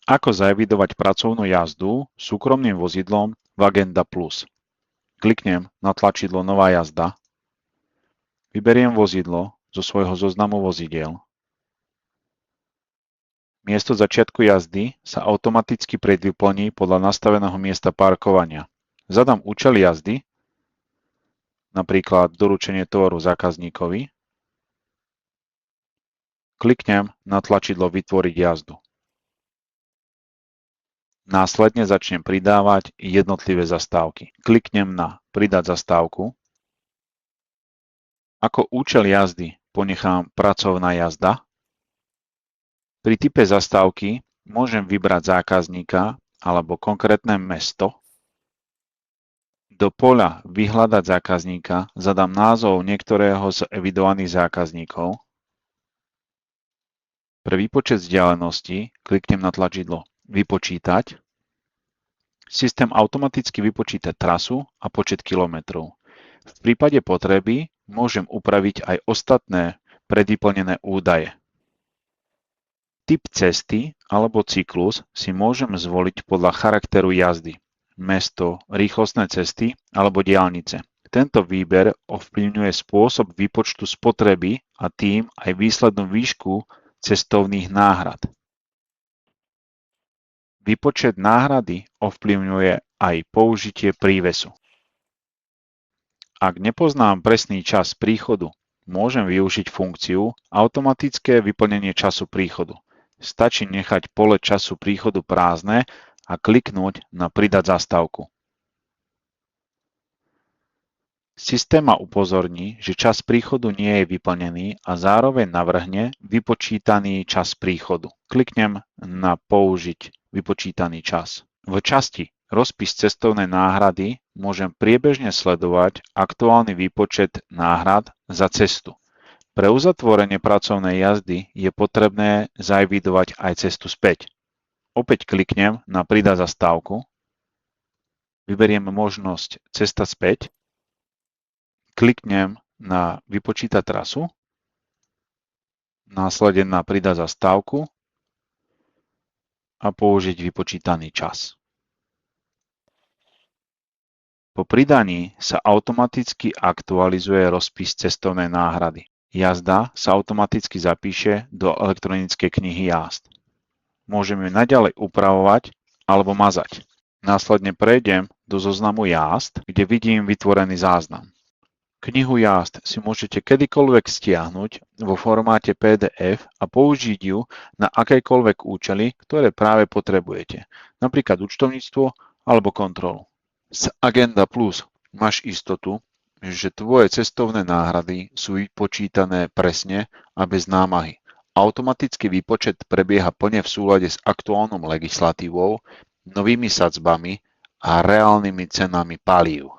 Ako zaevidovať pracovnú jazdu súkromným vozidlom v Agenda Plus? Kliknem na tlačidlo Nová jazda, vyberiem vozidlo zo svojho zoznamu vozidiel. Miesto začiatku jazdy sa automaticky predvyplní podľa nastaveného miesta parkovania. Zadám účel jazdy, napríklad doručenie tovaru zákazníkovi. Kliknem na tlačidlo Vytvoriť jazdu. Následne začnem pridávať jednotlivé zastávky. Kliknem na Pridať zastávku. Ako účel jazdy ponechám pracovná jazda. Pri type zastávky môžem vybrať zákazníka alebo konkrétne mesto. Do poľa Vyhľadať zákazníka zadám názov niektorého z evidovaných zákazníkov. Pre výpočet vzdialenosti kliknem na tlačidlo Vypočítať. Systém automaticky vypočíta trasu a počet kilometrov. V prípade potreby môžem upraviť aj ostatné predvyplnené údaje. Typ cesty alebo cyklus si môžem zvoliť podľa charakteru jazdy, mesto, rýchlostné cesty alebo diaľnice. Tento výber ovplyvňuje spôsob výpočtu spotreby a tým aj výslednú výšku cestovných náhrad. Výpočet náhrady ovplyvňuje aj použitie prívesu. Ak nepoznám presný čas príchodu, môžem využiť funkciu automatické vyplnenie času príchodu. Stačí nechať pole času príchodu prázdne a kliknúť na Pridať zastávku. Systém ma upozorní, že čas príchodu nie je vyplnený a zároveň navrhne vypočítaný čas príchodu. Kliknem na Použiť vypočítaný čas. V časti Rozpis cestovnej náhrady môžem priebežne sledovať aktuálny výpočet náhrad za cestu. Pre uzatvorenie pracovnej jazdy je potrebné zaevidovať aj cestu späť. Opäť kliknem na Pridať zastávku, vyberiem možnosť Cesta späť, kliknem na Vypočítať trasu, následne na Pridať zastávku a použiť vypočítaný čas. Po pridaní sa automaticky aktualizuje rozpis cestovnej náhrady. Jazda sa automaticky zapíše do elektronickej knihy jazd. Môžem ju naďalej upravovať alebo mazať. Následne prejdem do zoznamu jazd, kde vidím vytvorený záznam. Knihu jazd si môžete kedykoľvek stiahnuť vo formáte PDF a použiť ju na akékoľvek účely, ktoré práve potrebujete, napríklad účtovníctvo alebo kontrolu. Z Agenda Plus máš istotu, že tvoje cestovné náhrady sú vypočítané presne a bez námahy. Automatický výpočet prebieha plne v súlade s aktuálnou legislatívou, novými sadzbami a reálnymi cenami palív.